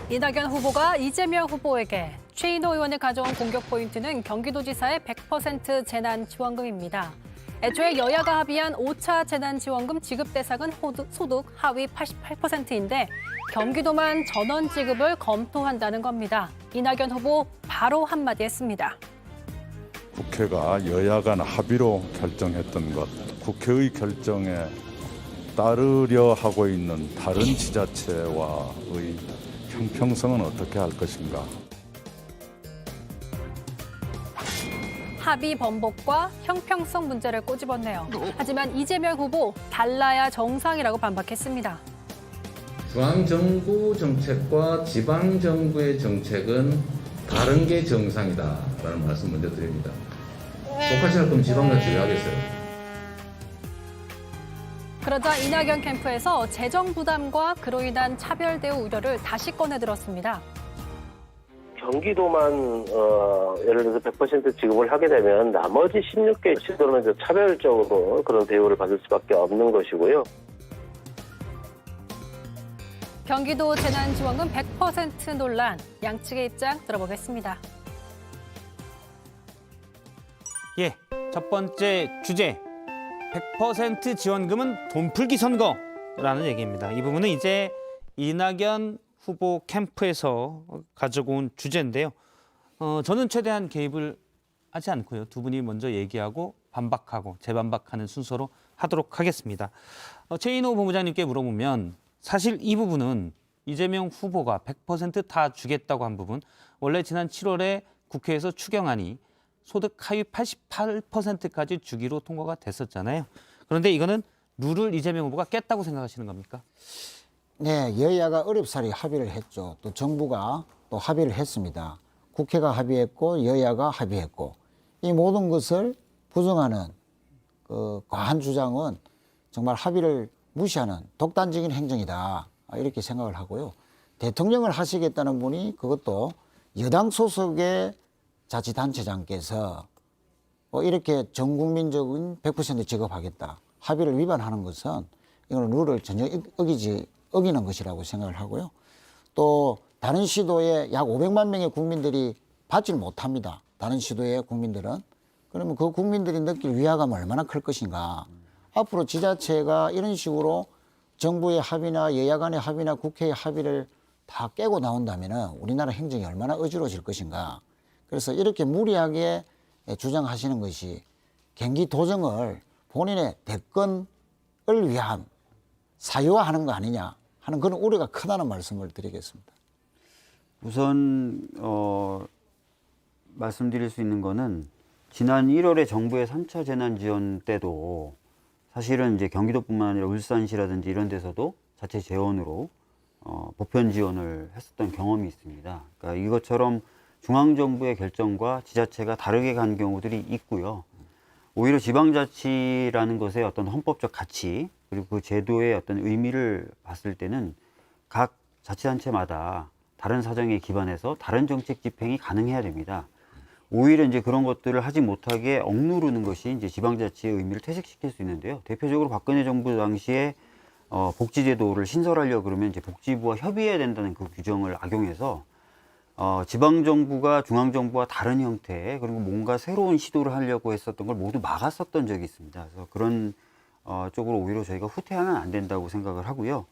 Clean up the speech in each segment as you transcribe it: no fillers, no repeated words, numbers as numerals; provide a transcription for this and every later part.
이낙연 후보가 이재명 후보에게 최인호 의원이 가져온 공격 포인트는 경기도지사의 100% 재난지원금입니다. 애초에 여야가 합의한 5차 재난지원금 지급 대상은 소득 하위 88%인데 경기도만 전원 지급을 검토한다는 겁니다. 이낙연 후보 바로 한마디 했습니다. 국회가 여야 간 합의로 결정했던 것, 국회의 결정에 따르려 하고 있는 다른 지자체와의 형평성은 어떻게 할 것인가? 합의 번복과 형평성 문제를 꼬집었네요. 하지만 이재명 후보 달라야 정상이라고 반박했습니다. 중앙정부 정책과 지방정부의 정책은 다른 게 정상이다라는 말씀 먼저 드립니다. 똑같이 할 거면 지방자치 왜 하겠어요? 그러자 이낙연 캠프에서 재정 부담과 그로 인한 차별 대우 우려를 다시 꺼내들었습니다. 경기도만 예를 들어서 100% 지급을 하게 되면 나머지 16개 시도는 차별적으로 그런 대우를 받을 수밖에 없는 것이고요. 경기도 재난지원금 100% 논란, 양측의 입장 들어보겠습니다. 예, 첫 번째 주제 100% 지원금은 돈풀기 선거라는 얘기입니다. 이 부분은 이제 이낙연 후보 캠프에서 가지고 온 주제인데요. 저는 최대한 개입을 하지 않고요. 두 분이 먼저 얘기하고 반박하고 재반박하는 순서로 하도록 하겠습니다. 최인호 본부장님께 물어보면 사실 이 부분은 이재명 후보가 100%다 주겠다고 한 부분, 원래 지난 7월에 국회에서 추경안이 소득 하위 88%까지 주기로 통과가 됐었잖아요. 그런데 이거는 룰을 이재명 후보가 깼다고 생각하시는 겁니까? 네, 여야가 어렵사리 합의를 했죠. 또 정부가 또 합의를 했습니다. 국회가 합의했고 여야가 합의했고 이 모든 것을 부정하는 그 과한 주장은 정말 합의를 무시하는 독단적인 행정이다 이렇게 생각을 하고요. 대통령을 하시겠다는 분이 그것도 여당 소속의 자치단체장께서 이렇게 전국민적인 100% 지급하겠다 합의를 위반하는 것은 이건 룰을 전혀 어기는 것이라고 생각을 하고요. 또 다른 시도에 약 500만 명의 국민들이 받지를 못합니다. 다른 시도의 국민들은. 그러면 그 국민들이 느낄 위화감은 얼마나 클 것인가. 앞으로 지자체가 이런 식으로 정부의 합의나 여야 간의 합의나 국회의 합의를 다 깨고 나온다면 우리나라 행정이 얼마나 어지러워질 것인가. 그래서 이렇게 무리하게 주장하시는 것이 경기도정을 본인의 대권을 위한 사유화하는 거 아니냐 하는 그런 우려가 크다는 말씀을 드리겠습니다. 우선 말씀드릴 수 있는 거는 지난 1월에 정부의 3차 재난지원 때도 사실은 이제 경기도뿐만 아니라 울산시라든지 이런 데서도 자체 재원으로 보편 지원을 했었던 경험이 있습니다. 그러니까 이것처럼 중앙정부의 결정과 지자체가 다르게 간 경우들이 있고요. 오히려 지방자치라는 것의 어떤 헌법적 가치 그리고 그 제도의 어떤 의미를 봤을 때는 각 자치단체마다 다른 사정에 기반해서 다른 정책 집행이 가능해야 됩니다. 오히려 이제 그런 것들을 하지 못하게 억누르는 것이 이제 지방자치의 의미를 퇴색시킬 수 있는데요. 대표적으로 박근혜 정부 당시에 복지제도를 신설하려고 그러면 이제 복지부와 협의해야 된다는 그 규정을 악용해서 지방정부가 중앙정부와 다른 형태 그리고 뭔가 새로운 시도를 하려고 했었던 걸 모두 막았었던 적이 있습니다. 그래서 그런 쪽으로 오히려 저희가 후퇴하면 안 된다고 생각을 하고요.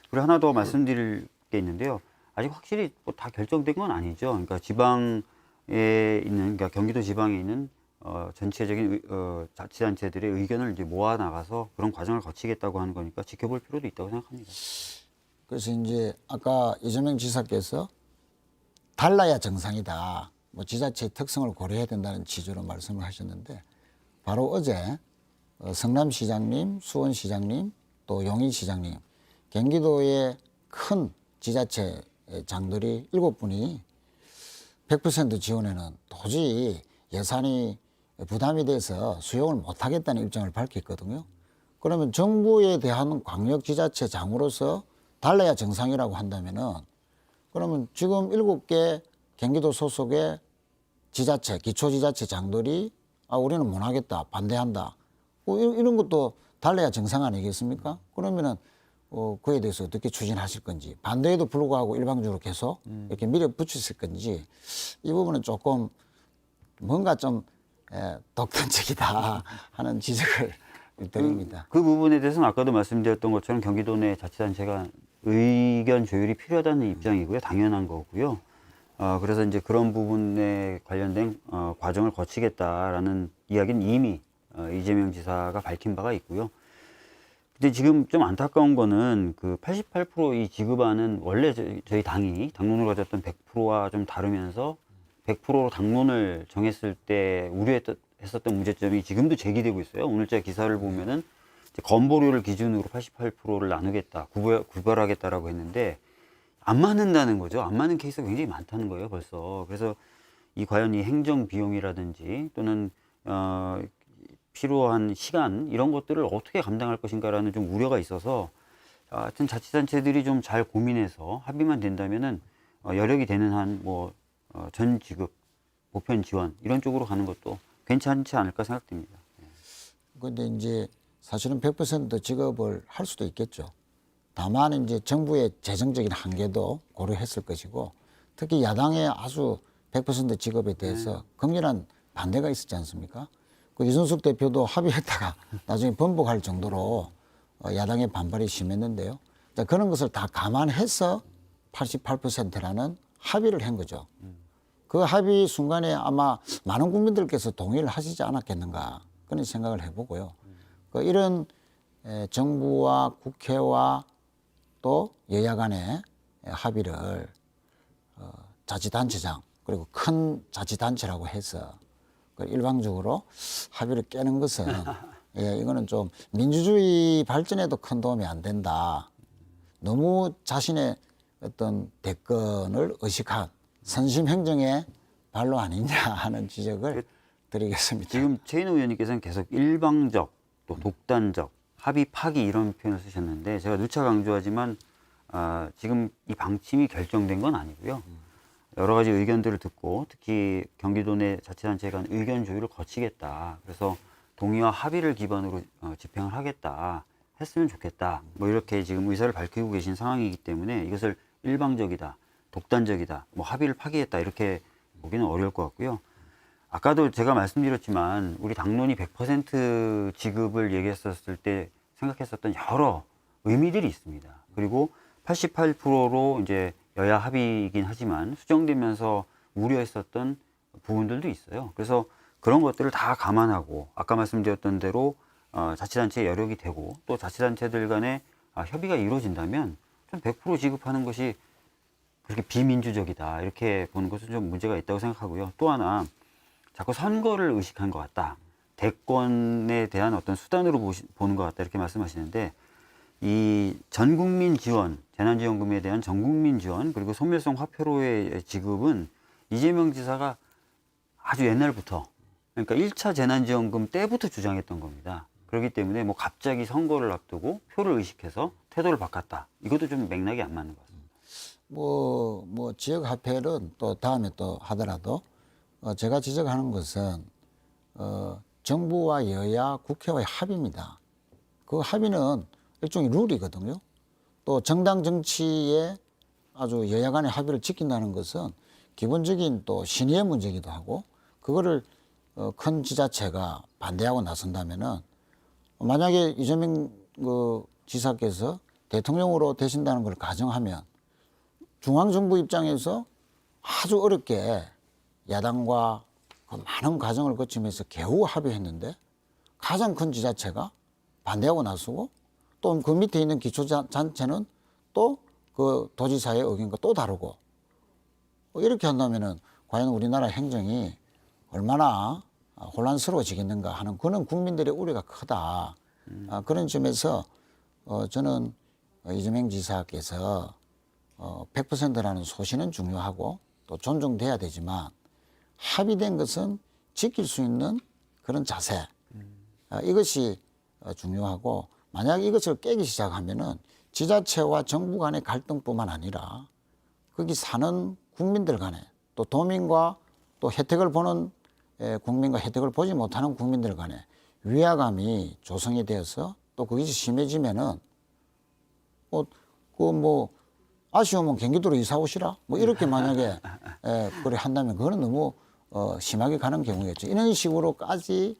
그리고 하나 더 말씀드릴 게 있는데요. 아직 확실히 뭐 다 결정된 건 아니죠. 그러니까 지방에 있는, 그러니까 경기도 지방에 있는 전체적인 자치단체들의 의견을 이제 모아 나가서 그런 과정을 거치겠다고 하는 거니까 지켜볼 필요도 있다고 생각합니다. 그래서 이제 아까 이재명 지사께서 달라야 정상이다. 뭐 지자체의 특성을 고려해야 된다는 취지로 말씀을 하셨는데 바로 어제 성남시장님, 수원시장님, 또 용인시장님, 경기도의 큰 지자체장들이 7분이 100% 지원에는 도저히 예산이 부담이 돼서 수용을 못하겠다는 입장을 밝혔거든요. 그러면 정부에 대한 광역지자체장으로서 달라야 정상이라고 한다면은 그러면 지금 7개 경기도 소속의 지자체, 기초지자체장들이 우리는 못하겠다, 반대한다. 이런 것도 달라야 정상 아니겠습니까? 그러면은 그에 대해서 어떻게 추진하실 건지, 반대에도 불구하고 일방적으로 계속 이렇게 밀어붙이실 건지, 이 부분은 조금 뭔가 좀 독단적이다 하는 지적을 드립니다. 그 부분에 대해서는 아까도 말씀드렸던 것처럼 경기도 내 자치단체가 의견 조율이 필요하다는 입장이고요. 당연한 거고요. 그래서 이제 그런 부분에 관련된 과정을 거치겠다라는 이야기는 이미 이재명 지사가 밝힌 바가 있고요. 근데 지금 좀 안타까운 거는 그 88%이 지급안은 원래 저희 당이 당론으로 가졌던 100%와 좀 다르면서 100%로 당론을 정했을 때 우려했었던 문제점이 지금도 제기되고 있어요. 오늘자 기사를 보면은 이제 건보료를 기준으로 88%를 나누겠다, 구별하겠다라고 했는데 안 맞는다는 거죠. 안 맞는 케이스가 굉장히 많다는 거예요, 벌써. 그래서 과연 이 행정 비용이라든지 또는 필요한 시간 이런 것들을 어떻게 감당할 것인가라는 좀 우려가 있어서 하여튼 자치단체들이 좀 잘 고민해서 합의만 된다면은 여력이 되는 한 전 지급, 보편 지원 이런 쪽으로 가는 것도 괜찮지 않을까 생각됩니다. 그런데 이제 사실은 100% 지급을 할 수도 있겠죠. 다만 이제 정부의 재정적인 한계도 고려했을 것이고, 특히 야당의 아주 100% 지급에 대해서 극렬한 반대가 있었지 않습니까? 그 이준석 대표도 합의했다가 나중에 번복할 정도로 야당의 반발이 심했는데요. 자, 그런 것을 다 감안해서 88%라는 합의를 한 거죠. 그 합의 순간에 아마 많은 국민들께서 동의를 하시지 않았겠는가 그런 생각을 해보고요. 이런 정부와 국회와 또 여야 간의 합의를 자치단체장 그리고 큰 자치단체라고 해서 일방적으로 합의를 깨는 것은 이거는 좀 민주주의 발전에도 큰 도움이 안 된다. 너무 자신의 어떤 대권을 의식한 선심 행정의 발로 아니냐 하는 지적을 드리겠습니다. 지금 최인호 의원님께서는 계속 일방적 또 독단적 합의 파기 이런 표현을 쓰셨는데 제가 누차 강조하지만 지금 이 방침이 결정된 건 아니고요. 여러 가지 의견들을 듣고 특히 경기도 내 자치단체 간 의견 조율을 거치겠다. 그래서 동의와 합의를 기반으로 집행을 하겠다. 했으면 좋겠다. 이렇게 지금 의사를 밝히고 계신 상황이기 때문에 이것을 일방적이다, 독단적이다, 합의를 파기했다 이렇게 보기는 어려울 것 같고요. 아까도 제가 말씀드렸지만 우리 당론이 100% 지급을 얘기했었을 때 생각했었던 여러 의미들이 있습니다. 그리고 88%로 이제 여야 합의이긴 하지만 수정되면서 우려했었던 부분들도 있어요. 그래서 그런 것들을 다 감안하고 아까 말씀드렸던 대로 자치단체에 여력이 되고 또 자치단체들 간에 협의가 이루어진다면 좀 100% 지급하는 것이 그렇게 비민주적이다 이렇게 보는 것은 좀 문제가 있다고 생각하고요. 또 하나 자꾸 선거를 의식한 것 같다. 대권에 대한 어떤 수단으로 보는 것 같다 이렇게 말씀하시는데 이 전국민 지원, 재난지원금에 대한 전국민 지원 그리고 소멸성 화폐로의 지급은 이재명 지사가 아주 옛날부터 그러니까 1차 재난지원금 때부터 주장했던 겁니다. 그렇기 때문에 갑자기 선거를 앞두고 표를 의식해서 태도를 바꿨다. 이것도 좀 맥락이 안 맞는 것 같습니다. 지역 화폐는 또 다음에 또 하더라도 제가 지적하는 것은 정부와 여야 국회와의 합의입니다. 그 합의는 일종의 룰이거든요. 또 정당 정치에 아주 여야 간의 합의를 지킨다는 것은 기본적인 또 신의의 문제이기도 하고 그거를 큰 지자체가 반대하고 나선다면은 만약에 이재명 지사께서 대통령으로 되신다는 걸 가정하면 중앙정부 입장에서 아주 어렵게 야당과 그 많은 과정을 거치면서 겨우 합의했는데 가장 큰 지자체가 반대하고 나서고 또 그 밑에 있는 기초단체는 또 그 도지사의 의견과 또 다르고 이렇게 한다면은 과연 우리나라 행정이 얼마나 혼란스러워지겠는가 하는 그런 국민들의 우려가 크다. 그런 점에서 저는 이재명 지사께서 100%라는 소신은 중요하고 또 존중돼야 되지만 합의된 것은 지킬 수 있는 그런 자세 이것이 중요하고 만약 이것을 깨기 시작하면은 지자체와 정부 간의 갈등뿐만 아니라 거기 사는 국민들 간에 또 도민과 또 혜택을 보는 국민과 혜택을 보지 못하는 국민들 간에 위화감이 조성이 되어서 또 그것이 심해지면은 그 뭐 아쉬우면 경기도로 이사 오시라. 뭐 이렇게 만약에 그래 한다면 그거는 너무 심하게 가는 경우겠죠. 이런 식으로까지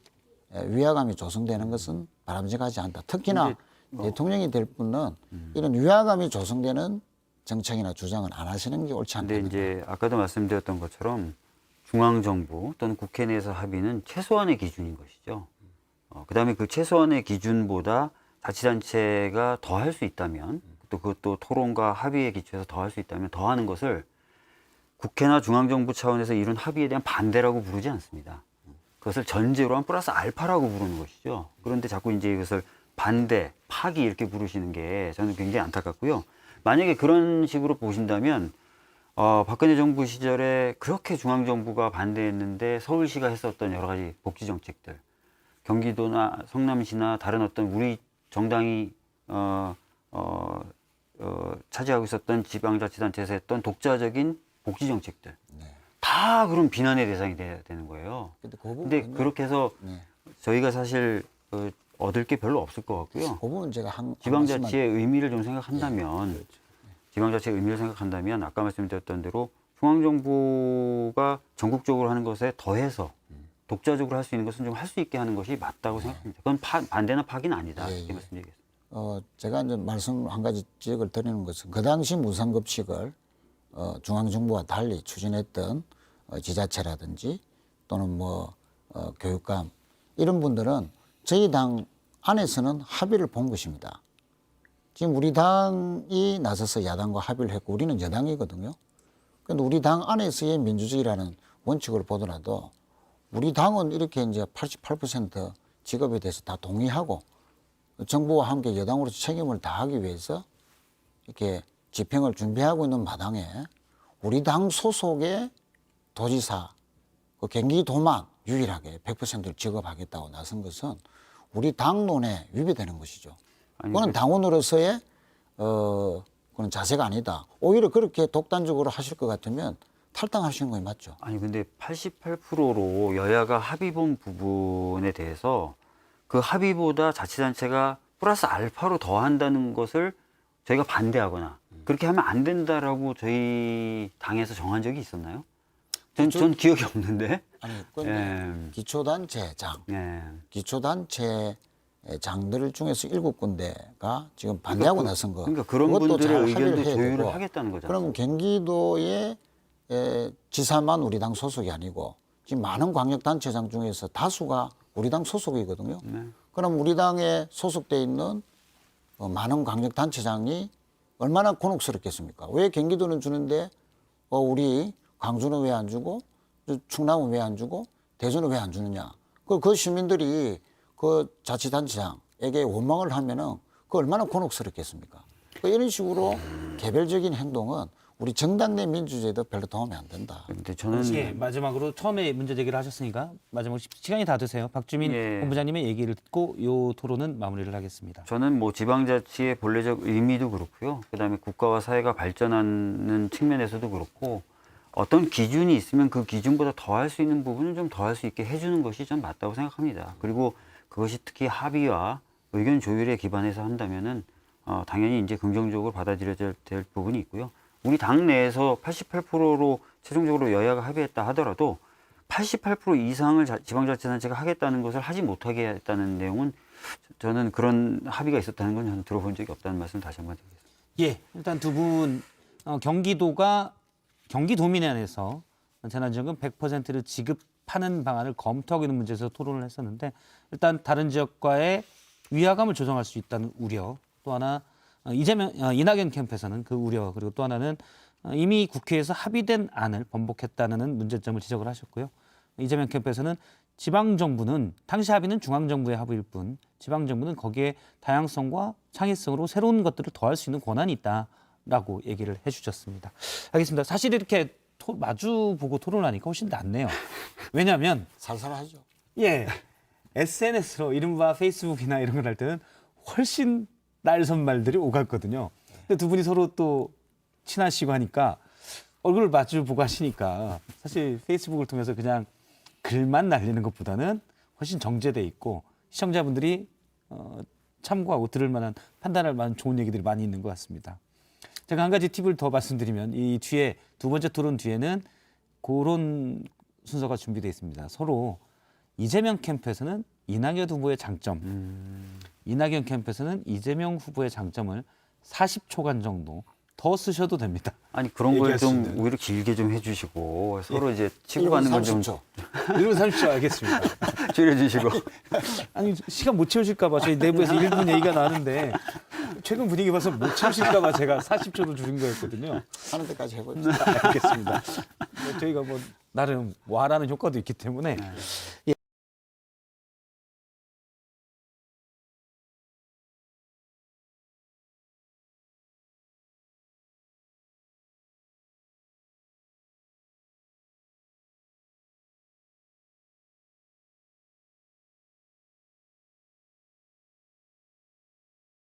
위화감이 조성되는 것은 바람직하지 않다. 특히나 대통령이 될 분은 이런 위화감이 조성되는 정책이나 주장은 안 하시는 게 옳지 않다. 근데 이제 아까도 말씀드렸던 것처럼 중앙정부 또는 국회 내에서 합의는 최소한의 기준인 것이죠. 그다음에 그 최소한의 기준보다 자치단체가 더 할 수 있다면 또 그것도 토론과 합의에 기초해서 더 할 수 있다면 더 하는 것을 국회나 중앙정부 차원에서 이런 합의에 대한 반대라고 부르지 않습니다. 그것을 전제로 한 플러스 알파라고 부르는 것이죠. 그런데 자꾸 이제 이것을 반대, 파기 이렇게 부르시는 게 저는 굉장히 안타깝고요. 만약에 그런 식으로 보신다면 박근혜 정부 시절에 그렇게 중앙정부가 반대했는데 서울시가 했었던 여러 가지 복지 정책들, 경기도나 성남시나 다른 어떤 우리 정당이 차지하고 있었던 지방자치단체에서 했던 독자적인 복지 정책들, 다 그런 비난의 대상이 돼야 되는 거예요. 근데 그렇게 해서 저희가 사실 얻을 게 별로 없을 것 같고요. 그 부분 제가 지방자치의 의미를 좀 생각한다면, 지방자치의 의미를 생각한다면 아까 말씀드렸던 대로 중앙정부가 전국적으로 하는 것에 더해서 독자적으로 할 수 있는 것은 좀 할 수 있게 하는 것이 맞다고 생각합니다. 그건 반대나 파기는 아니다. 이렇게 말씀드리겠습니다. 제가 이제 말씀 한 가지 지적을 드리는 것은 그 당시 무상급식을 중앙정부와 달리 추진했던 지자체라든지 또는 뭐 교육감 이런 분들은 저희 당 안에서는 합의를 본 것입니다. 지금 우리 당이 나서서 야당과 합의를 했고 우리는 여당이거든요. 그런데 우리 당 안에서의 민주주의라는 원칙을 보더라도 우리 당은 이렇게 이제 88% 직업에 대해서 다 동의하고 정부와 함께 여당으로서 책임을 다하기 위해서 이렇게 집행을 준비하고 있는 마당에 우리 당 소속의 도지사, 그 경기도만 유일하게 100%를 지급하겠다고 나선 것은 우리 당론에 위배되는 것이죠. 그건 당원으로서의 그런 자세가 아니다. 오히려 그렇게 독단적으로 하실 것 같으면 탈당하시는 거 맞죠? 아니 근데 88%로 여야가 합의 본 부분에 대해서 그 합의보다 자치단체가 플러스 알파로 더 한다는 것을 저희가 반대하거나 그렇게 하면 안 된다라고 저희 당에서 정한 적이 있었나요? 전 기억이 없는데. 아니, 그건 기초단체장, 기초단체 장들 중에서 7군데가 지금 반대하고 나선 거. 그러니까 그런 분들의 의견도 조율을 하겠다는 거잖아요. 그럼 경기도의 지사만 우리 당 소속이 아니고 지금 많은 광역단체장 중에서 다수가 우리 당 소속이거든요. 그럼 우리 당에 소속돼 있는 많은 광역단체장이 얼마나 곤혹스럽겠습니까? 왜 경기도는 주는데 우리 광주는 왜 안 주고 충남은 왜 안 주고 대전은 왜 안 주느냐? 그 시민들이 그 자치단체장에게 원망을 하면은 그 얼마나 곤혹스럽겠습니까? 이런 식으로 개별적인 행동은 우리 정당 내 민주주의도 별로 도움이 안 된다. 근데 저는 마지막으로 처음에 문제 제기를 하셨으니까 마지막 시간이 다 드세요. 박주민 본부장님의 얘기를 듣고 이 토론은 마무리를 하겠습니다. 저는 뭐 지방자치의 본래적 의미도 그렇고요. 그다음에 국가와 사회가 발전하는 측면에서도 그렇고 어떤 기준이 있으면 그 기준보다 더 할 수 있는 부분은 좀 더 할 수 있게 해주는 것이 좀 맞다고 생각합니다. 그리고 그것이 특히 합의와 의견 조율에 기반해서 한다면은 당연히 이제 긍정적으로 받아들여야 될 부분이 있고요. 우리 당 내에서 88%로 최종적으로 여야가 합의했다 하더라도 88% 이상을 지방자치단체가 하겠다는 것을 하지 못하게 했다는 내용은 저는 그런 합의가 있었다는 건 저는 들어본 적이 없다는 말씀 다시 한번 드리겠습니다. 예, 일단 두 분 경기도가 경기도민에 한해서 재난지원금 100%를 지급하는 방안을 검토하고 있는 문제에서 토론을 했었는데 일단 다른 지역과의 위화감을 조정할 수 있다는 우려, 또 하나 이낙연 캠프에서는 그 우려, 그리고 또 하나는 이미 국회에서 합의된 안을 번복했다는 문제점을 지적을 하셨고요. 이재명 캠프에서는 지방정부는 당시 합의는 중앙정부의 합의일 뿐 지방정부는 거기에 다양성과 창의성으로 새로운 것들을 더할 수 있는 권한이 있다라고 얘기를 해주셨습니다. 알겠습니다. 사실 이렇게 마주보고 토론하니까 훨씬 낫네요. 왜냐하면 살살하죠. 예, SNS로 이른바 페이스북이나 이런 걸 할 때는 훨씬 날선 말들이 오갔거든요. 근데 두 분이 서로 또 친하시고 하니까 얼굴을 마주보고 하시니까 사실 페이스북을 통해서 그냥 글만 날리는 것보다는 훨씬 정제돼 있고 시청자분들이 참고하고 들을 만한 판단할 만한 좋은 얘기들이 많이 있는 것 같습니다. 제가 한 가지 팁을 더 말씀드리면 이 뒤에 두 번째 토론 뒤에는 그런 순서가 준비되어 있습니다. 서로 이재명 캠프에서는 이낙연 후보의 장점, 이낙연 캠프에서는 이재명 후보의 장점을 40초간 정도 더 쓰셔도 됩니다. 아니 그런 걸 얘기할 수 좀 있는. 오히려 길게 좀 해주시고 서로 이제 치고받는 건 좀 1분 30초 알겠습니다. 줄여주시고. 아니 시간 못 채우실까 봐 저희 내부에서 1분 얘기가 나는데 최근 분위기 봐서 못 채우실까 봐 제가 40초도 줄인 거였거든요. 하는 데까지 해보죠. 알겠습니다. 저희가 뭐 나름 와라는 효과도 있기 때문에